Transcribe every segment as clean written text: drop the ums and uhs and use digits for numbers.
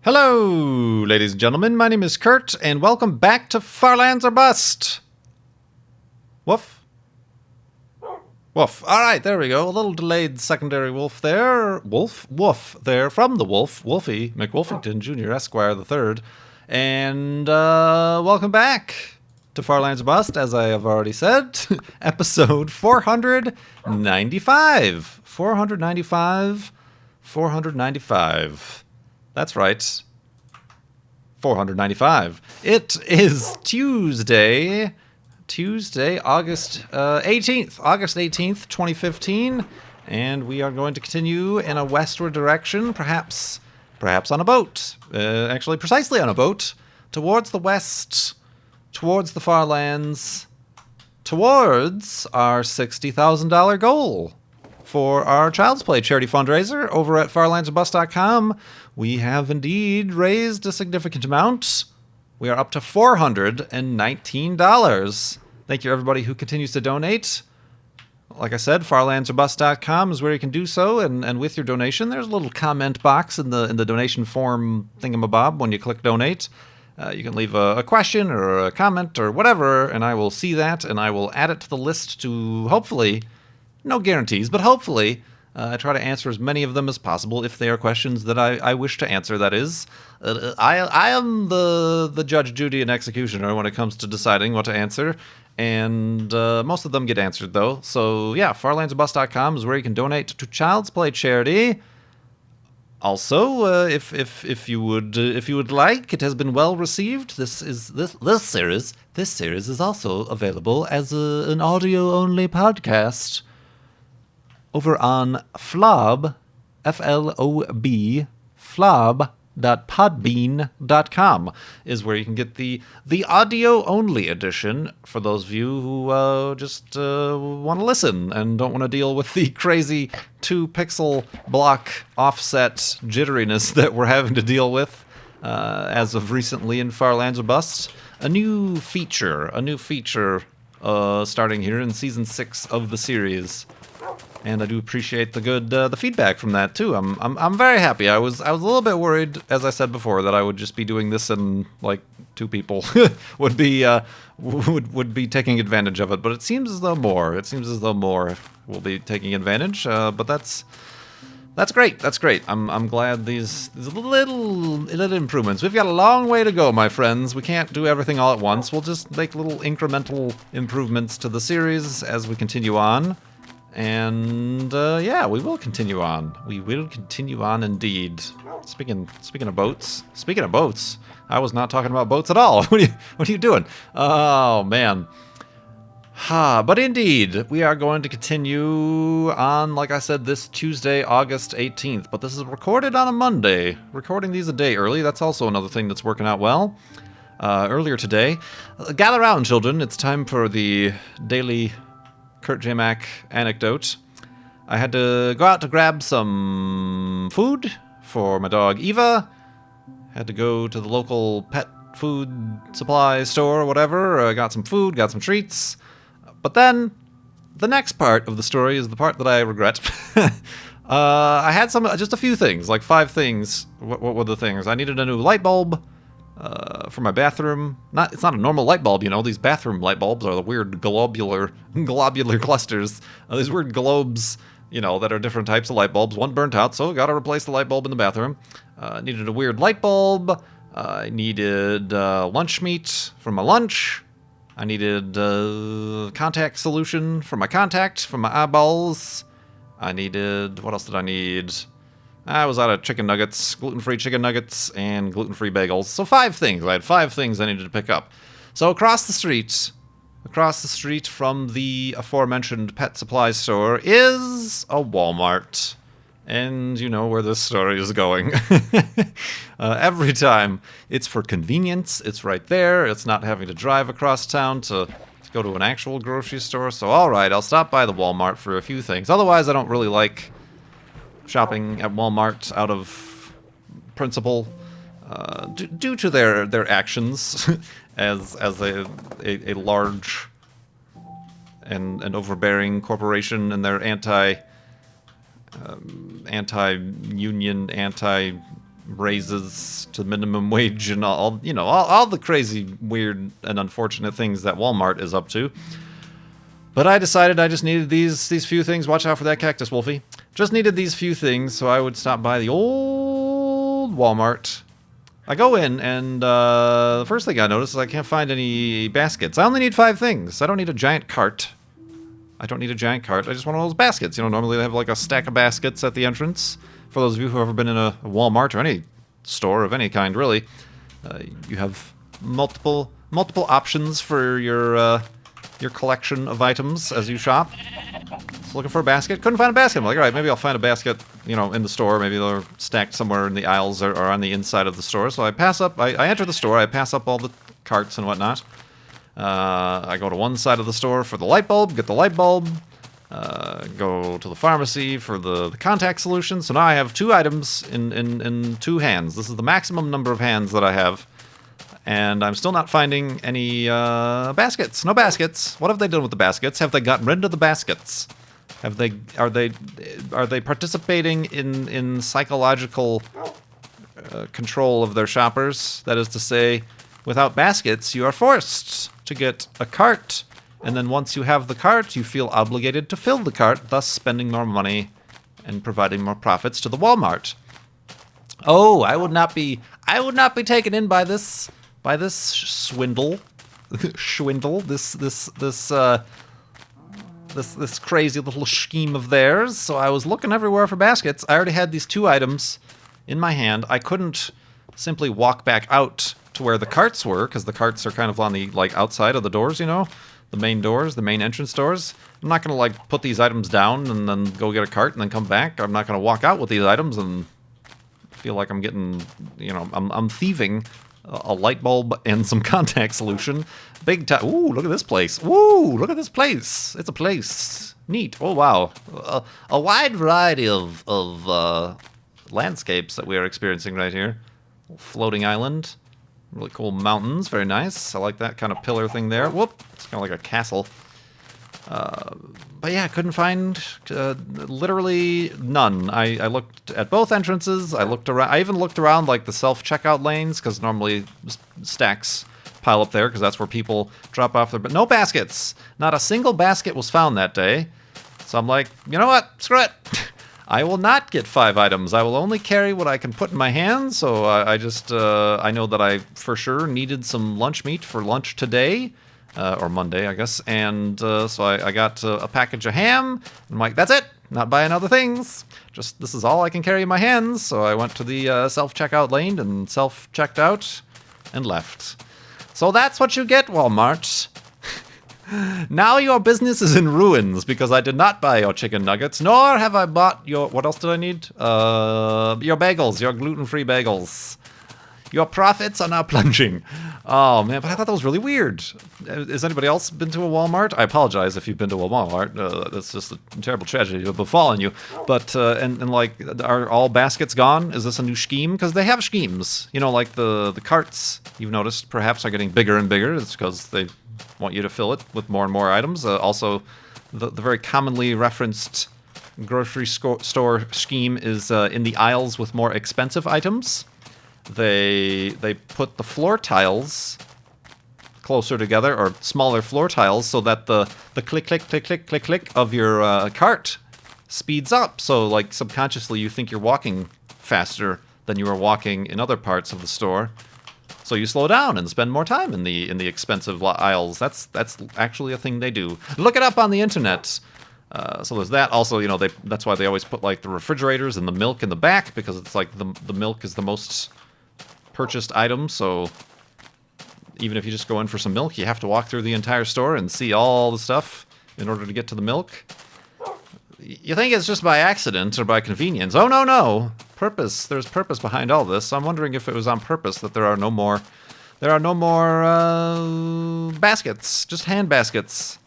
Hello, ladies and gentlemen. My name is Kurt, and welcome back to Farlands or Bust. Woof. Woof. All right, there we go. A little delayed secondary wolf there. Woof there from the wolf, Wolfie McWolfington Jr., Esquire the Third. And welcome back to Farlands or Bust, as I have already said. Episode 495. 495. That's right. 495. It is Tuesday, August 18th, 2015, and we are going to continue in a westward direction, perhaps on a boat. Actually, precisely on a boat, towards the west, towards the far lands, towards our $60,000 goal for our Child's Play charity fundraiser over at farlandsorbust.com. We have indeed raised a significant amount. We are up to $419. Thank you, everybody who continues to donate. Like I said, farlandsorbust.com is where you can do so, and with your donation, there's a little comment box in the donation form thingamabob when you click donate. You can leave a question or a comment or whatever, and I will see that, and I will add it to the list to hopefully... No guarantees, but hopefully I try to answer as many of them as possible if they are questions that I wish to answer, that is. I am the judge, jury, and executioner when it comes to deciding what to answer, and most of them get answered, though. So, yeah, farlandsorbust.com is where you can donate to Child's Play charity. Also, if you would like, it has been well received. This series is also available as an audio-only podcast over on Flob, F-L-O-B, flob.podbean.com is where you can get the audio-only edition for those of you who just want to listen and don't want to deal with the crazy 2-pixel block offset jitteriness that we're having to deal with as of recently in Farlands or Bust. A new feature starting here in Season 6 of the series. And I do appreciate the feedback from that too. I'm very happy. I was a little bit worried, as I said before, that I would just be doing this and like 2 people would be taking advantage of it. But it seems as though more will be taking advantage. But that's great. That's great. I'm glad these little improvements. We've got a long way to go, my friends. We can't do everything all at once. We'll just make little incremental improvements to the series as we continue on. And, yeah, we will continue on. We will continue on indeed. Speaking of boats, I was not talking about boats at all. What are you doing? Oh, man. But indeed, we are going to continue on, like I said, this Tuesday, August 18th. But this is recorded on a Monday. Recording these a day early, that's also another thing that's working out well. Earlier today, gather round, children. It's time for the daily KurtJMac anecdote. I had to go out to grab some food for my dog Eva. Had to go to the local pet food supply store or whatever. Got some food, got some treats. But then, the next part of the story is the part that I regret. I had just a few things, like 5 things. What were the things? I needed a new light bulb for my bathroom. It's not a normal light bulb, you know. These bathroom light bulbs are the weird globular clusters. These weird globes, you know, that are different types of light bulbs. One burnt out, so got to replace the light bulb in the bathroom. Needed a weird light bulb. I needed lunch meat for my lunch. I needed contact solution for my eyeballs. I needed... What else did I need? I was out of chicken nuggets, gluten-free chicken nuggets, and gluten-free bagels. So 5 things. I had 5 things I needed to pick up. So across the street from the aforementioned pet supply store is a Walmart. And you know where this story is going. Every time. It's for convenience. It's right there. It's not having to drive across town to go to an actual grocery store. So all right, I'll stop by the Walmart for a few things. Otherwise, I don't really like shopping at Walmart out of principle, due to their actions as a large and overbearing corporation and their anti-union, raises to minimum wage and all, you know, all the crazy, weird, and unfortunate things that Walmart is up to. But I decided I just needed these few things. Watch out for that cactus, Wolfie. Just needed these few things, so I would stop by the old Walmart. I go in, and the first thing I notice is I can't find any baskets. I only need 5 things. I don't need a giant cart. I just want one of those baskets. You know, normally they have like a stack of baskets at the entrance. For those of you who have ever been in a Walmart or any store of any kind, really, you have multiple options for your collection of items as you shop. Just looking for a basket. Couldn't find a basket. I'm like, all right, maybe I'll find a basket, you know, in the store. Maybe they're stacked somewhere in the aisles or on the inside of the store. So I pass up. I enter the store. I pass up all the carts and whatnot. I go to one side of the store for the light bulb. Get the light bulb. Go to the pharmacy for the contact solution. So now I have 2 items in 2 hands. This is the maximum number of hands that I have. And I'm still not finding any baskets. No baskets. What have they done with the baskets? Have they gotten rid of the baskets? Are they participating in psychological control of their shoppers? That is to say, without baskets, you are forced to get a cart. And then once you have the cart, you feel obligated to fill the cart, thus spending more money and providing more profits to the Walmart. Oh, I would not be taken in by this swindle, this crazy little scheme of theirs. So I was looking everywhere for baskets. I already had these 2 items in my hand. I couldn't simply walk back out to where the carts were, because the carts are kind of on the outside of the doors, you know, the main doors, the main entrance doors. I'm not gonna put these items down and then go get a cart and then come back. I'm not gonna walk out with these items and feel like I'm getting, you know, I'm thieving a light bulb and some contact solution. Big time. Ooh, look at this place. Ooh, look at this place. It's a place. Neat. Oh, wow. A wide variety of landscapes that we are experiencing right here. Floating island. Really cool mountains. Very nice. I like that kind of pillar thing there. Whoop. It's kind of like a castle. But yeah, I couldn't find literally none. I looked at both entrances. I looked around. I even looked around the self-checkout lanes, because normally stacks pile up there because that's where people drop off their. But no baskets. Not a single basket was found that day. So I'm like, you know what? Screw it. I will not get 5 items. I will only carry what I can put in my hands. So I know that I for sure needed some lunch meat for lunch today. Or Monday, I guess. And so I got a package of ham. I'm like, that's it. Not buying other things. Just, this is all I can carry in my hands. So I went to the self-checkout lane and self-checked out and left. So that's what you get, Walmart. Now your business is in ruins because I did not buy your chicken nuggets, nor have I bought your... What else did I need? Your bagels, your gluten-free bagels. Your profits are now plunging. Oh, man, but I thought that was really weird. Has anybody else been to a Walmart? I apologize if you've been to a Walmart. That's just a terrible tragedy to have befallen you. But, are all baskets gone? Is this a new scheme? Because they have schemes. You know, like the carts, you've noticed, perhaps are getting bigger and bigger. It's because they want you to fill it with more and more items. Also, the very commonly referenced grocery store scheme is in the aisles with more expensive items. They put the floor tiles closer together, or smaller floor tiles, so that the click, click, click, click, click, click of your cart speeds up. So, subconsciously, you think you're walking faster than you are walking in other parts of the store. So you slow down and spend more time in the expensive aisles. That's actually a thing they do. Look it up on the internet. So there's that. Also, that's why they always put the refrigerators and the milk in the back, because it's the milk is the most purchased item. So even if you just go in for some milk, you have to walk through the entire store and see all the stuff in order to get to the milk. You think it's just by accident or by convenience. Oh, no. Purpose. There's purpose behind all this. I'm wondering if it was on purpose that there are no more baskets, just hand baskets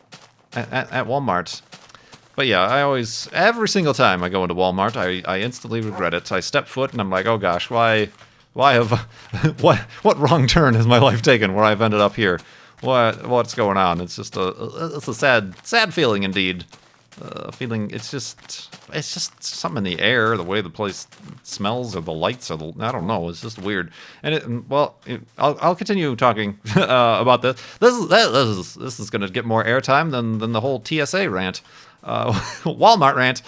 at Walmart. But yeah, every single time I go into Walmart, I instantly regret it. I step foot and I'm like, oh gosh, why what wrong turn has my life taken where I've ended up here? What's going on? It's just it's a sad feeling indeed. feeling. It's just something in the air, the way the place smells, or the lights, or I don't know. It's just weird. And I'll continue talking about this. This is going to get more airtime than the whole TSA rant, Walmart rant.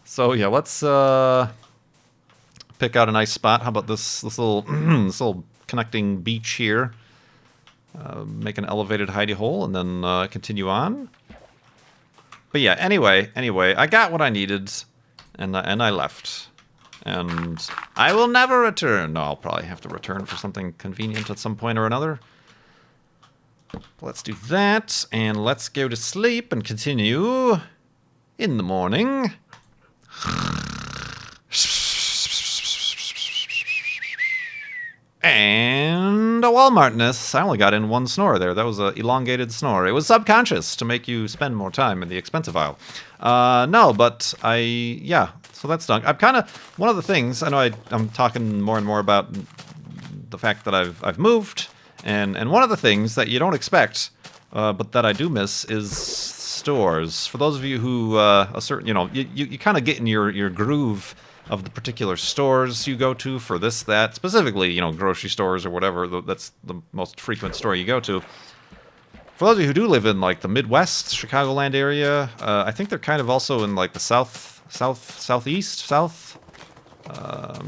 So yeah, let's pick out a nice spot. How about this little this little connecting beach here? Make an elevated hidey hole and then continue on. But yeah, anyway, I got what I needed, and I left. And I will never return. No, I'll probably have to return for something convenient at some point or another. Let's do that, and let's go to sleep and continue in the morning. And a Walmartness. I only got in one snore there. That was an elongated snore. It was subconscious to make you spend more time in the expensive aisle. No, but yeah, so that's done. I'm kind of, one of the things, I know I'm talking more and more about the fact that I've moved, and one of the things that you don't expect, but that I do miss is stores. For those of you who, you kind of get in your groove of the particular stores you go to for this, that, specifically, grocery stores or whatever, that's the most frequent store you go to. For those of you who do live in, like, the Midwest, Chicagoland area, I think they're kind of also in, like, the southeast. I'm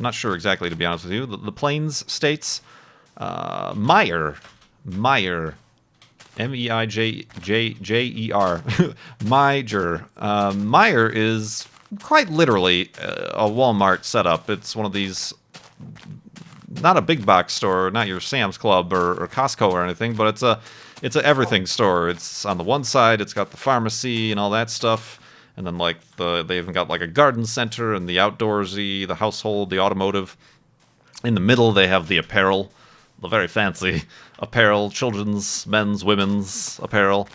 not sure exactly, to be honest with you. The Plains states. Meijer. Meijer. Meijer. Meijer. Meijer is quite literally a Walmart setup. It's one of these, not a big box store, not your Sam's Club or Costco or anything, but it's a everything store. It's on the one side, it's got the pharmacy and all that stuff, and then like they even got like a garden center and the outdoorsy, the household, the automotive. In the middle, they have the apparel, the very fancy apparel, children's, men's, women's apparel.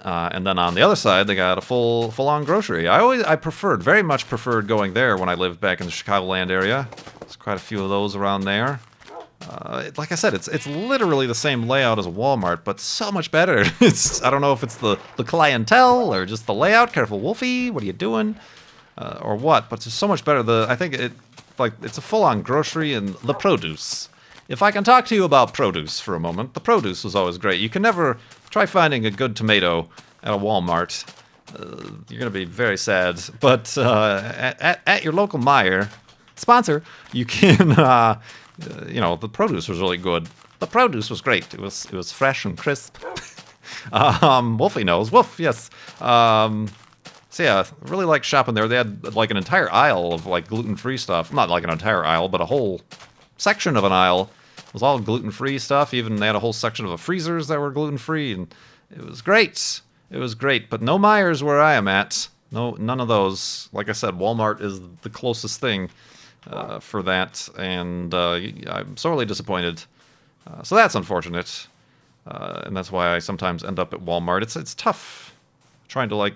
And then on the other side, they got a full-on grocery. I very much preferred going there when I lived back in the Chicagoland area. There's quite a few of those around there. Like I said, it's literally the same layout as a Walmart, but so much better. I don't know if it's the clientele or just the layout. Careful, Wolfie, what are you doing? Or what? But it's so much better. I think it's a full-on grocery, and the produce. If I can talk to you about produce for a moment, the produce was always great. You can never try finding a good tomato at a Walmart. You're going to be very sad. But at your local Meijer, sponsor, you can, the produce was really good. The produce was great. It was fresh and crisp. Wolfie knows. Wolf, yes. So yeah, I really liked shopping there. They had like an entire aisle of like gluten-free stuff. Not like an entire aisle, but a whole section of an aisle. It was all gluten-free stuff. Even they had a whole section of the freezers that were gluten-free, and it was great. It was great, but no Meijers where I am at. No, none of those. Like I said, Walmart is the closest thing for that, and I'm sorely disappointed. So that's unfortunate, and that's why I sometimes end up at Walmart. It's tough trying to like.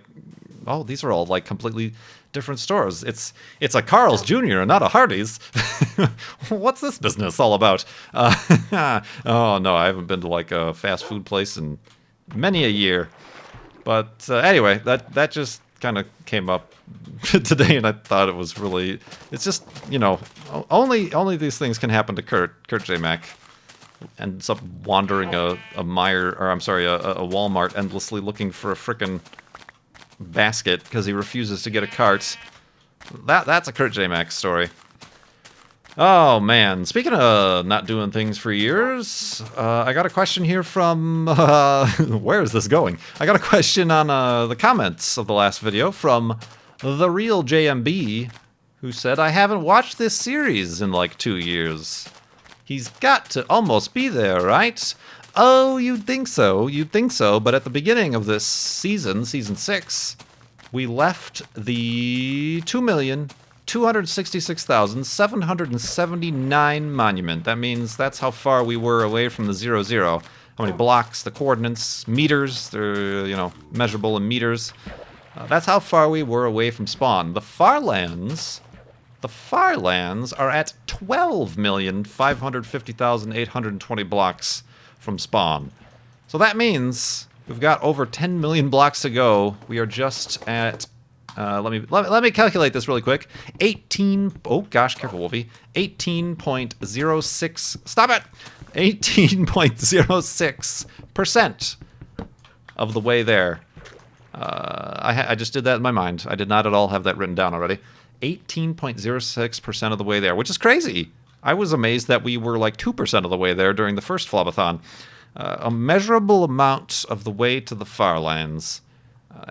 Oh, these are all like completely different stores. It's a Carl's Jr. and not a Hardee's. What's this business all about? Oh no, I haven't been to like a fast food place in many a year. But anyway, that just kind of came up today, and I thought it was really. It's just only these things can happen to KurtJMac. Ends up wandering a Walmart endlessly looking for a frickin' basket because he refuses to get a cart. That's a KurtJMac story. Oh man, speaking of not doing things for years, I got a question here from where is this going? I got a question on the comments of the last video from the real JMB, who said, I haven't watched this series in like 2 years. He's got to almost be there, right? Oh, you'd think so, but at the beginning of this season 6, we left the 2,266,779 monument. That means that's how far we were away from the 00. How many blocks, the coordinates, meters, they're, measurable in meters. That's how far we were away from spawn. The Farlands are at 12,550,820 blocks from spawn. So that means we've got over 10 million blocks to go. We are just at Let me calculate this really quick. 18. Oh gosh, careful, Wolfie. 18.06. Stop it. 18.06% of the way there. I just did that in my mind. I did not at all have that written down already. 18.06% of the way there, which is crazy. I was amazed that we were like 2% of the way there during the first Flobathon. A measurable amount of the way to the far lands.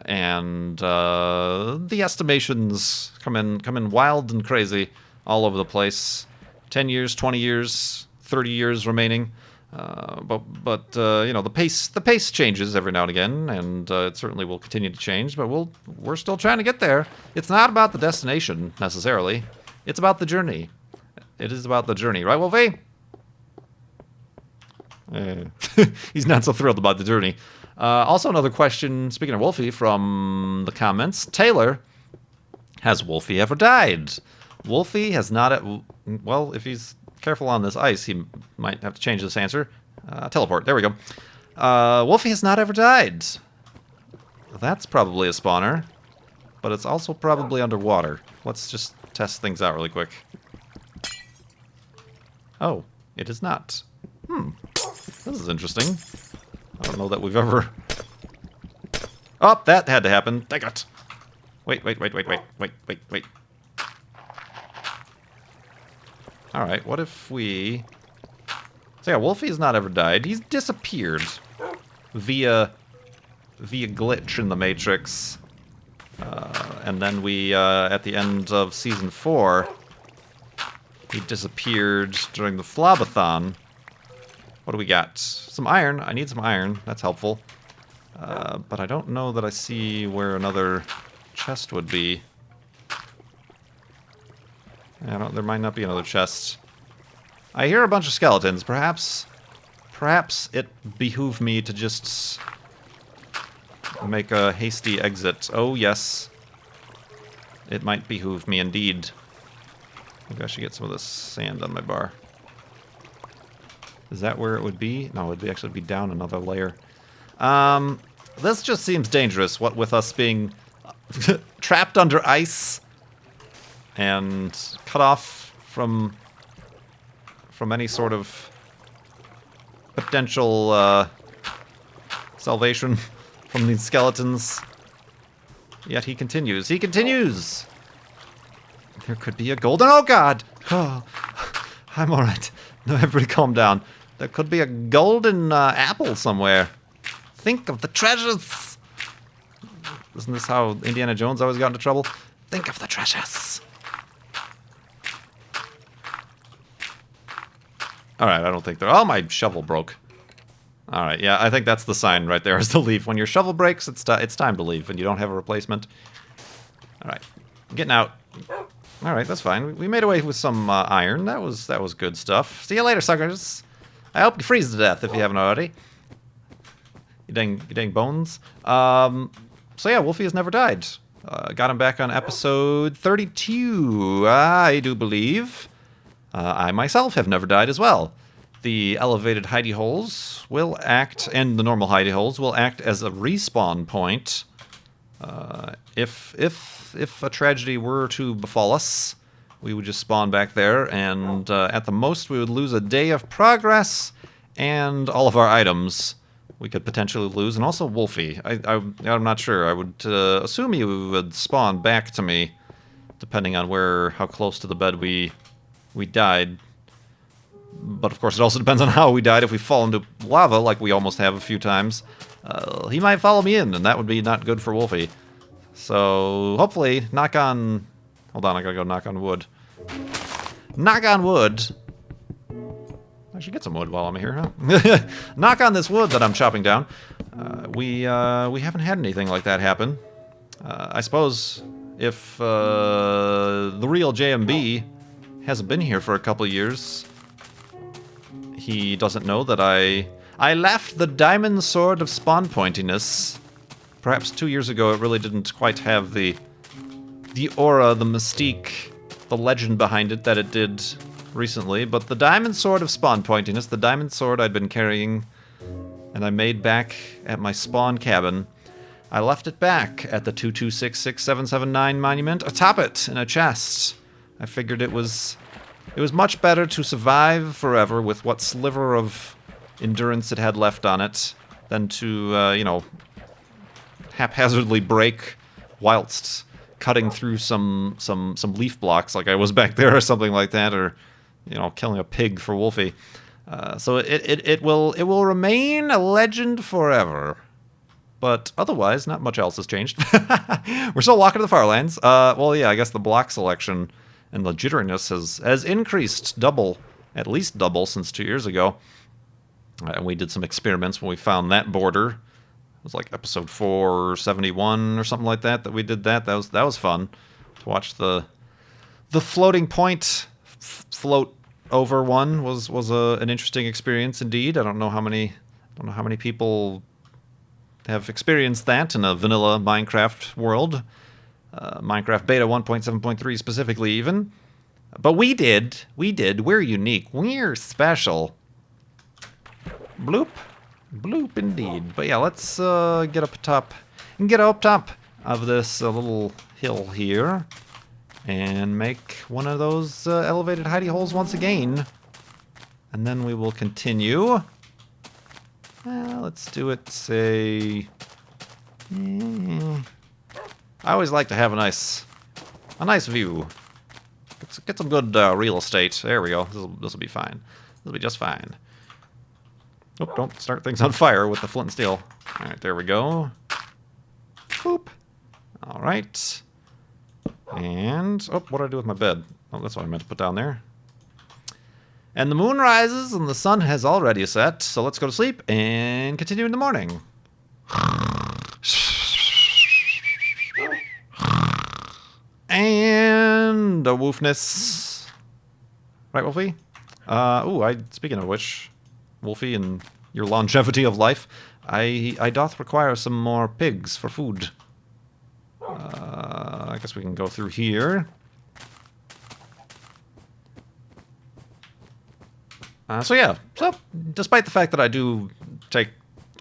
And the estimations come in wild and crazy all over the place. 10 years, 20 years, 30 years remaining. But you know, the pace changes every now and again, and it certainly will continue to change. But we're still trying to get there. It's not about the destination necessarily. It's about the journey. It is about the journey, right, Wolfie? He's not so thrilled about the journey. Also, another question, speaking of Wolfie, from the comments. Taylor, has Wolfie ever died? Wolfie has not... well, if he's careful on this ice, he might have to change this answer. Teleport, there we go. Wolfie has not ever died. That's probably a spawner, but it's also probably underwater. Let's just test things out really quick. Oh, it is not. This is interesting. I don't know that we've ever... Oh, that had to happen. Dang it. Wait. Alright, what if we... So yeah, Wolfie has not ever died. He's disappeared via glitch in the Matrix. And then we, at the end of Season 4, he disappeared during the Flobathon. What do we got? Some iron. I need some iron. That's helpful. But I don't know that I see where another chest would be. There might not be another chest. I hear a bunch of skeletons. Perhaps it behooved me to just make a hasty exit. Oh, yes. It might behoove me indeed. Maybe I should get some of this sand on my bar. Is that where it would be? No, it would actually be down another layer. This just seems dangerous, what with us being trapped under ice and cut off from any sort of potential salvation from these skeletons. Yet he continues. He continues! There could be a golden... Oh, God! Oh, I'm alright. No, everybody calm down. There could be a golden apple somewhere. Think of the treasures! Isn't this how Indiana Jones always got into trouble? Think of the treasures! Alright, I don't think there... Oh, my shovel broke. Alright, yeah, I think that's the sign right there, is to leave. When your shovel breaks, it's time to leave, and you don't have a replacement. Alright, I'm getting out. Alright, that's fine. We made away with some iron. That was good stuff. See you later, suckers. I hope you freeze to death if you haven't already. You dang bones. So yeah, Wolfie has never died. Got him back on episode 32, I do believe. I myself have never died as well. The elevated hidey holes will act, and the normal hidey holes will act as a respawn point. If a tragedy were to befall us, we would just spawn back there, and at the most we would lose a day of progress, and all of our items we could potentially lose, and also Wolfie. I'm not sure. I would assume he would spawn back to me, depending on how close to the bed we died. But of course it also depends on how we died. If we fall into lava, like we almost have a few times, he might follow me in, and that would be not good for Wolfie. So, hopefully, knock on... Hold on, I gotta go knock on wood. Knock on wood! I should get some wood while I'm here, huh? Knock on this wood that I'm chopping down. We haven't had anything like that happen. I suppose if the real JMB hasn't been here for a couple years, he doesn't know that I left the diamond sword of spawn pointiness. Perhaps 2 years ago it really didn't quite have the aura, the mystique, the legend behind it that it did recently, but the diamond sword of spawn pointiness, the diamond sword I'd been carrying and I made back at my spawn cabin, I left it back at the 2266779 monument atop it in a chest. I figured it was much better to survive forever with what sliver of endurance it had left on it than to, you know, haphazardly break whilst cutting through some leaf blocks like I was back there or something like that, or, you know, killing a pig for Wolfie. So it will remain a legend forever. But otherwise, not much else has changed. We're still walking to the Farlands. Well, yeah, I guess the block selection and the jitteriness has increased at least double since 2 years ago. And we did some experiments when we found that border. It was like episode 471 or something like that we did that. That was fun to watch the floating point float over one was an interesting experience indeed. I don't know how many people have experienced that in a vanilla Minecraft world. Minecraft Beta 1.7.3 specifically even. But we did. We're unique. We're special. Bloop. Bloop indeed. But yeah, let's get up top of this little hill here and make one of those elevated hidey holes once again. And then we will continue. Let's do it, say... I always like to have a nice view. Get some good real estate. There we go. This will be fine. This will be just fine. Oh, don't start things on fire with the flint and steel. All right, there we go. Boop. All right. And, oh, what did I do with my bed? Oh, that's what I meant to put down there. And the moon rises and the sun has already set, so let's go to sleep and continue in the morning. And a woofness. Right, Wolfie? Speaking of which, Wolfie and your longevity of life, I doth require some more pigs for food. I guess we can go through here. So despite the fact that I do take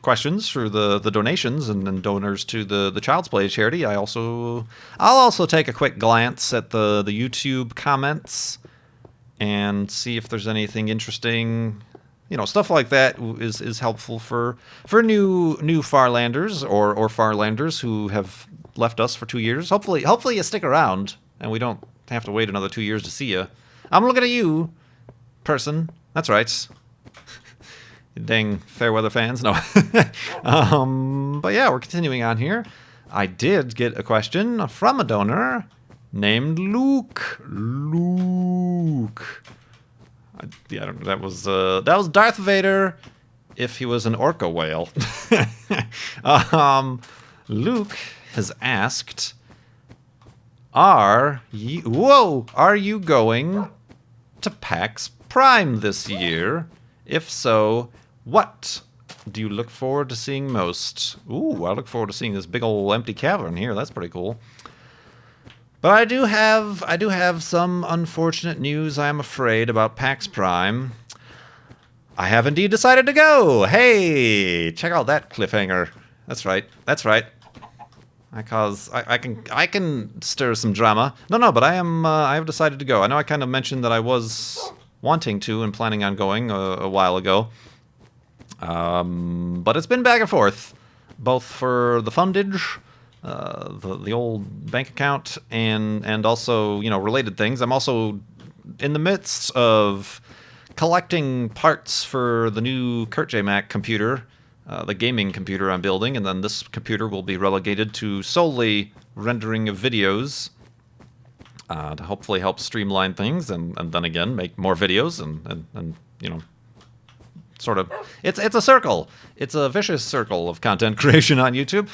questions through the donations and donors to the Child's Play charity, I'll also take a quick glance at the YouTube comments and see if there's anything interesting. You know, stuff like that is helpful for new Farlanders or Farlanders who have left us for 2 years. Hopefully you stick around and we don't have to wait another 2 years to see you. I'm looking at you, person. That's right. Dang Fairweather fans. No. But yeah, we're continuing on here. I did get a question from a donor named Luke. That was Darth Vader if he was an orca whale. Luke has asked, are you going to PAX Prime this year? If so, what do you look forward to seeing most? Ooh, I look forward to seeing this big old empty cavern here. That's pretty cool. But I do have some unfortunate news, I am afraid, about PAX Prime. I have indeed decided to go. Hey, check out that cliffhanger. That's right. I can stir some drama. No, but I have decided to go. I know I kind of mentioned that I was wanting to and planning on going a while ago. But it's been back and forth, both for the fundage, the old bank account, and also, you know, related things. I'm also in the midst of collecting parts for the new KurtJMac computer, the gaming computer I'm building, and then this computer will be relegated to solely rendering of videos to hopefully help streamline things and then again make more videos and you know, sort of it's a circle. It's a vicious circle of content creation on YouTube.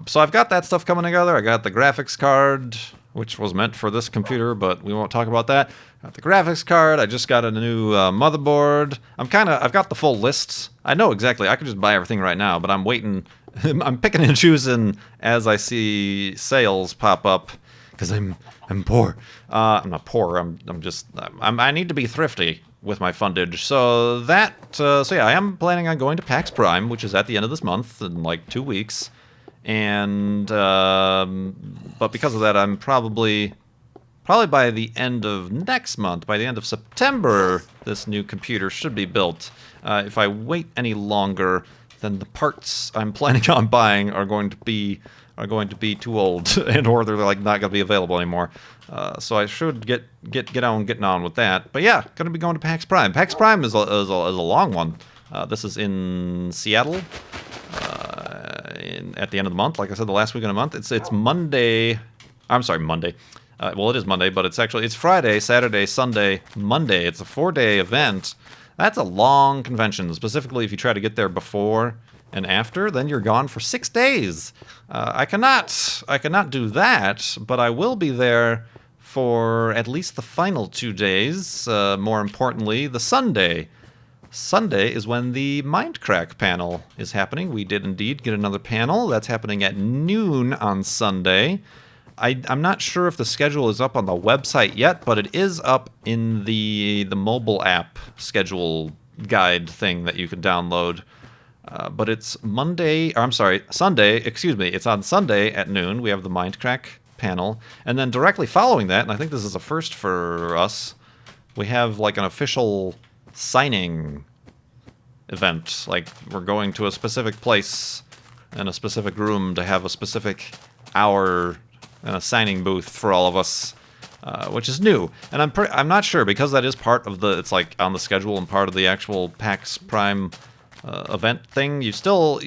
So I've got that stuff coming together. I got the graphics card, which was meant for this computer, but we won't talk about that. Got the graphics card. I just got a new motherboard. I've got the full list. I know exactly. I could just buy everything right now, but I'm waiting. I'm picking and choosing as I see sales pop up because I'm poor. I'm not poor. I need to be thrifty with my fundage. So yeah, I am planning on going to PAX Prime, which is at the end of this month in like 2 weeks. And but because of that, I'm probably by the end of next month, by the end of September, this new computer should be built. If I wait any longer, then the parts I'm planning on buying are going to be too old, and or they're like not going to be available anymore. So I should getting on with that. But yeah, going to be going to PAX Prime. PAX Prime is a long one. This is in Seattle. At the end of the month, like I said, the last week of the month. It's Monday. I'm sorry, Monday. Well, it is Monday, but it's Friday, Saturday, Sunday, Monday. It's a 4-day event. That's a long convention. Specifically, if you try to get there before and after, then you're gone for 6 days. I cannot do that, but I will be there for at least the final 2 days. More importantly, the Sunday. Sunday is when the Mindcrack panel is happening. We did indeed get another panel. That's happening at noon on Sunday. I'm not sure if the schedule is up on the website yet, but it is up in the mobile app schedule guide thing that you can download. But it's Sunday, excuse me. It's on Sunday at noon. We have the Mindcrack panel. And then directly following that, and I think this is a first for us, we have like an official signing event. Like, we're going to a specific place in a specific room to have a specific hour and a signing booth for all of us, which is new. And I'm not sure, because that is part of it's like on the schedule and part of the actual PAX Prime event thing. You still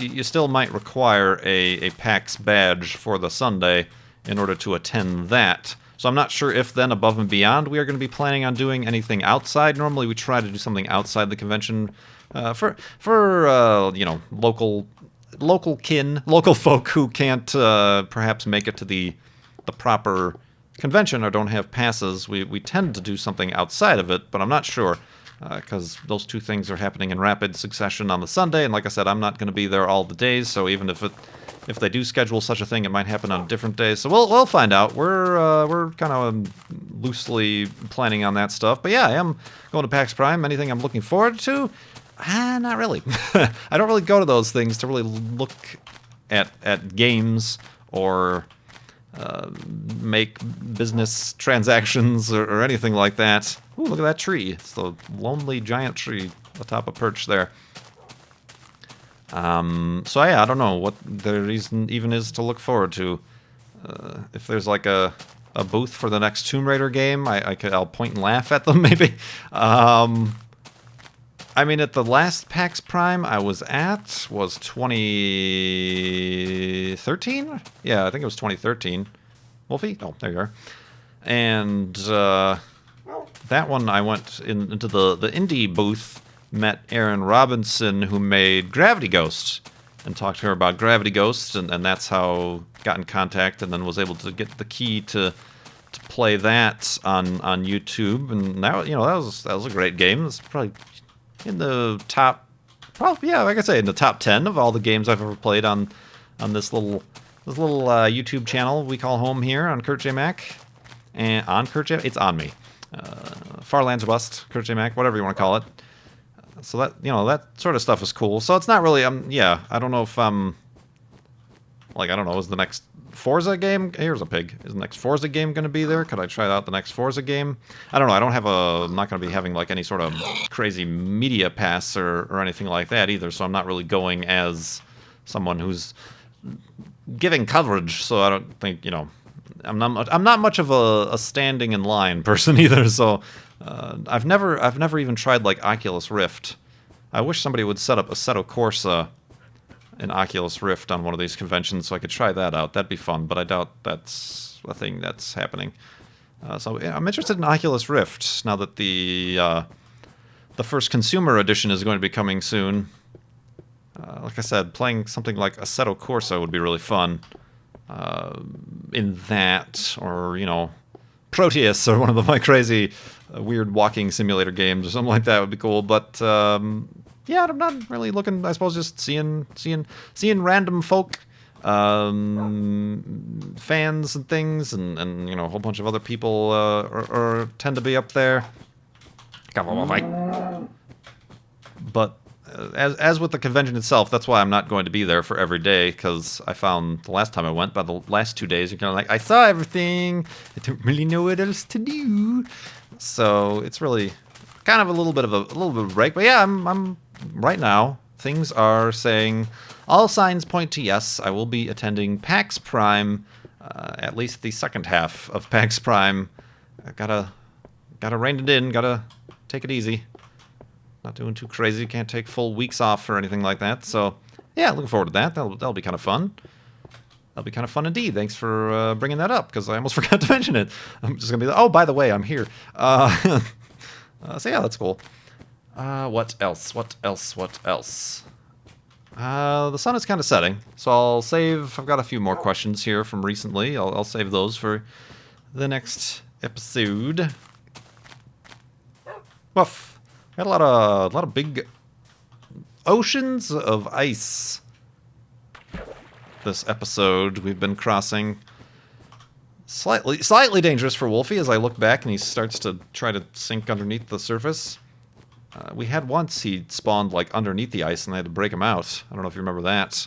might require a PAX badge for the Sunday in order to attend that. So I'm not sure if then above and beyond we are going to be planning on doing anything outside. Normally we try to do something outside the convention for local folk who can't perhaps make it to the proper convention or don't have passes. We tend to do something outside of it, but I'm not sure, because those two things are happening in rapid succession on the Sunday, and like I said, I'm not going to be there all the days, so even if they do schedule such a thing, it might happen on different days. So we'll find out. We're kind of loosely planning on that stuff. But yeah, I am going to PAX Prime. Anything I'm looking forward to? Not really. I don't really go to those things to really look at games or make business transactions or anything like that. Ooh, look at that tree. It's the lonely giant tree atop a perch there. So yeah, I don't know what the reason even is to look forward to. If there's like a booth for the next Tomb Raider game, I'll point and laugh at them maybe. I mean, at the last PAX Prime I was at was 2013? Yeah, I think it was 2013. Wolfie? Oh, there you are. And that one I went into the indie booth, met Erin Robinson, who made Gravity Ghost, and talked to her about Gravity Ghost, and that's how got in contact, and then was able to get the key to play that on YouTube. And now, that was a great game. It's probably in the top, like I say, in the top 10 of all the games I've ever played on this little YouTube channel we call home here on KurtJMac. And on KurtJMac, it's on me. Far Lands West, KurtJMac, whatever you want to call it. So that, that sort of stuff is cool. So it's not really, I don't know if is the next Forza game? Here's a pig. Is the next Forza game going to be there? Could I try out the next Forza game? I don't know. I'm not going to be having like any sort of crazy media pass or anything like that either. So I'm not really going as someone who's giving coverage. So I don't think, I'm not much of a standing in line person either. So I've never even tried like Oculus Rift. I wish somebody would set up Assetto Corsa and Oculus Rift on one of these conventions so I could try that out. That'd be fun, but I doubt that's a thing that's happening. So I'm interested in Oculus Rift now that the first consumer edition is going to be coming soon. Like I said, playing something like Assetto Corsa would be really fun. In that, or Proteus, or one of my crazy weird walking simulator games or something like that would be cool. But yeah, I'm not really looking. I suppose just seeing random folk, fans and things, and a whole bunch of other people or tend to be up there. But as with the convention itself, that's why I'm not going to be there for every day, because I found the last time I went, by the last 2 days, you're kind of like, I saw everything, I don't really know what else to do. So it's really kind of a little bit of a break. But yeah, I'm right now, things are saying, all signs point to yes, I will be attending PAX Prime, at least the second half of PAX Prime. I gotta rein it in, gotta take it easy. Not doing too crazy, can't take full weeks off or anything like that. So yeah, looking forward to that. That'll be kind of fun. That'll be kind of fun indeed. Thanks for bringing that up, because I almost forgot to mention it. I'm just gonna be like, oh, by the way, I'm here. So yeah, that's cool. What else? What else? What else? The sun is kind of setting, so I'll save. I've got a few more questions here from recently. I'll save those for the next episode. Woof. Got a lot of big oceans of ice this episode we've been crossing. Slightly dangerous for Wolfie as I look back and he starts to try to sink underneath the surface. We had once he spawned like underneath the ice and I had to break him out. I don't know if you remember that.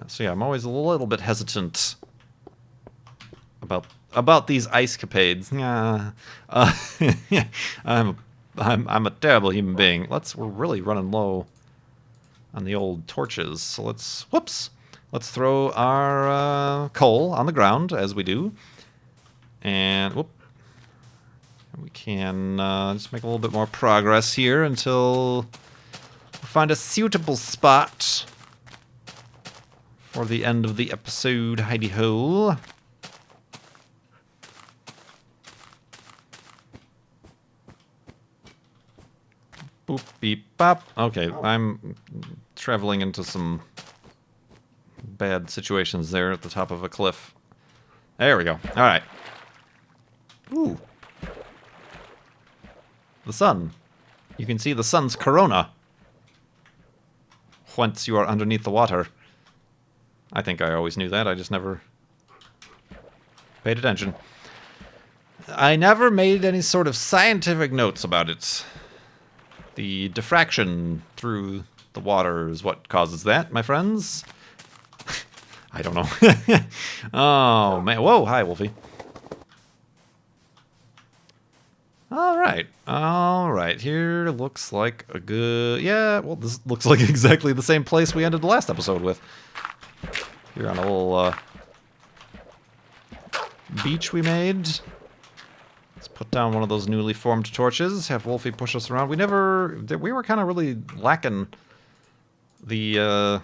So yeah, I'm always a little bit hesitant about these ice capades. I'm a terrible human being. We're really running low on the old torches. So let's throw our coal on the ground as we do. And we can just make a little bit more progress here until we find a suitable spot for the end of the episode. Hidey-ho. Boop, beep, bop. Okay, I'm traveling into some bad situations there at the top of a cliff. There we go. All right. Ooh. The sun. You can see the sun's corona once you are underneath the water. I think I always knew that. I just never paid attention. I never made any sort of scientific notes about it. The diffraction through the water is what causes that, my friends. I don't know. Oh, man. Whoa, hi, Wolfie. All right. Here looks like a good... Yeah, well, this looks like exactly the same place we ended the last episode with. Here on a little beach we made. Put down one of those newly formed torches. Have Wolfie push us around. We were kind of really lacking the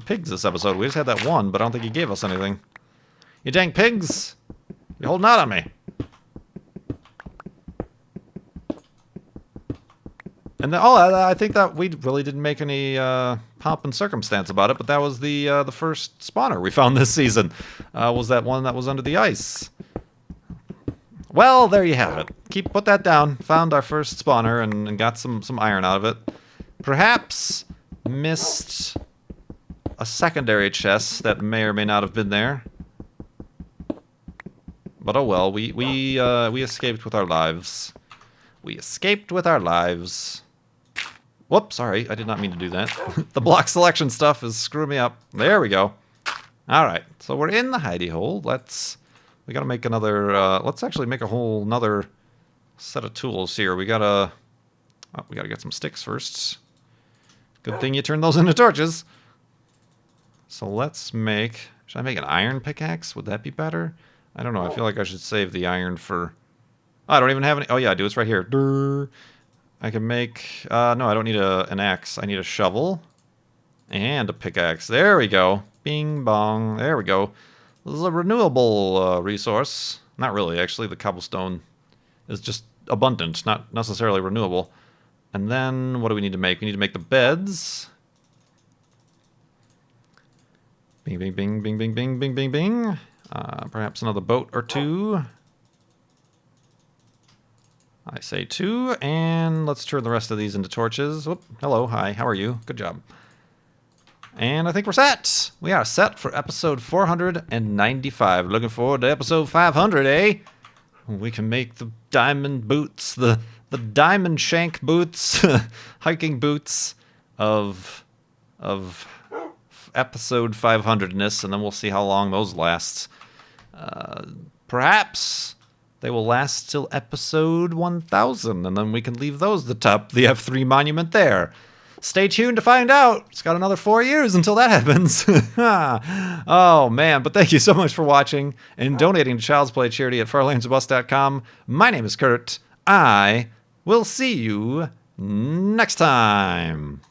pigs this episode. We just had that one, but I don't think he gave us anything. You dang pigs! You're holding out on me. And then, I think that we really didn't make any pomp and circumstance about it, but that was the first spawner we found this season. Was that one that was under the ice? Well, there you have it. Put that down. Found our first spawner and got some iron out of it. Perhaps missed a secondary chest that may or may not have been there. But oh well, we escaped with our lives. We escaped with our lives. Whoops, sorry, I did not mean to do that. The block selection stuff is screwing me up. There we go. All right, so we're in the hidey hole. We gotta make another, let's actually make a whole another set of tools here. We gotta get some sticks first. Good thing you turn those into torches. So let's should I make an iron pickaxe? Would that be better? I don't know, I feel like I should save the iron for, I don't even have any, oh yeah, I do, it's right here. Durr. I can make, no, I don't need an axe. I need a shovel and a pickaxe. There we go. Bing bong, there we go. This is a renewable resource. Not really, actually. The cobblestone is just abundant, not necessarily renewable. And then, what do we need to make? We need to make the beds. Bing, bing, bing, bing, bing, bing, bing, bing, bing. Perhaps another boat or two. I say 2, and let's turn the rest of these into torches. Whoop, hello, hi, how are you? Good job. And I think we're set. We are set for episode 495. Looking forward to episode 500, eh? We can make the diamond boots, the diamond shank boots, hiking boots. of episode 500ness, and then we'll see how long those last. Perhaps they will last till episode 1000, and then we can leave those the F3 monument there. Stay tuned to find out. It's got another 4 years until that happens. Oh, man. But thank you so much for watching and donating to Child's Play charity at farlandsofbus.com. My name is Kurt. I will see you next time.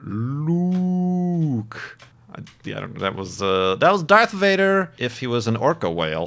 Luke. Yeah, that was Darth Vader if he was an orca whale.